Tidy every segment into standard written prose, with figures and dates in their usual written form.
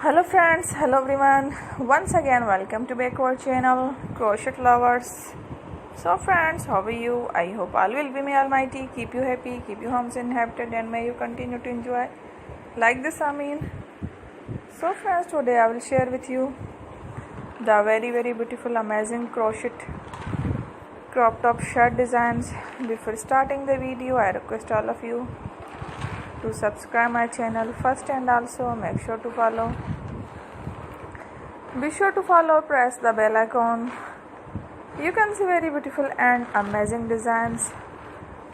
Hello friends, hello everyone. Once again welcome to back our channel Crochet Lovers. So friends, how are you? I hope all will be may almighty keep you happy, keep you homes inhabited, and may you continue to enjoy like this So friends, today I will share with you the very beautiful amazing crochet crop top shirt designs. Before starting the video, I request all of you to subscribe my channel first, and also make sure to follow. Be sure to follow, press the bell icon. You can see very beautiful and amazing designs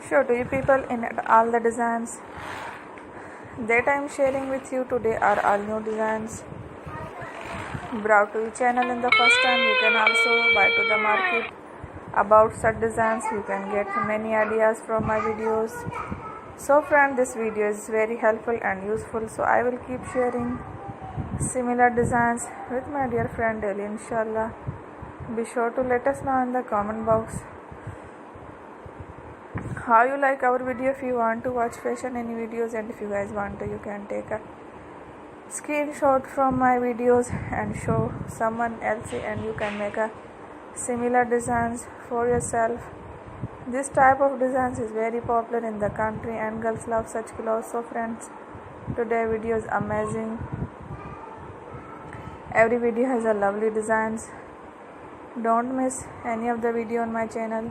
show to you people in all the designs that I am sharing with you today are all new designs brought to your channel in the first time. You can also buy to the market about such designs. You can get many ideas from my videos. So friend, this video is very helpful and useful, so I will keep sharing similar designs with my dear friend daily, inshallah. Be sure to let us know in the comment box how you like our video. If you want to watch fashion any videos, and if you guys want to, you can take a screenshot from my videos and show someone else, and you can make a similar designs for yourself. This type of designs is very popular in the country and girls love such clothes. So friends, today video is amazing. Every video has a lovely designs. Don't miss any of the video on my channel.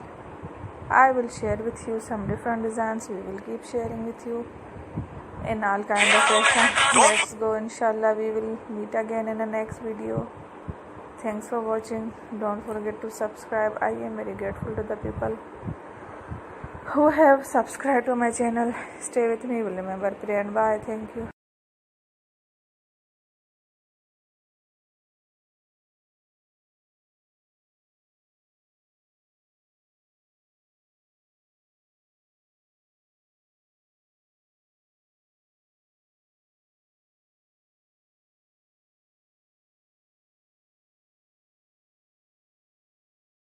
I will share with you some different designs. We will keep sharing with you in all kind of fashion. Let's go, inshallah. We will meet again in the next video. Thanks for watching. Don't forget to subscribe. I am very grateful to the people who have subscribed to my channel. Stay with me. Will remember, pray and bye. Thank you.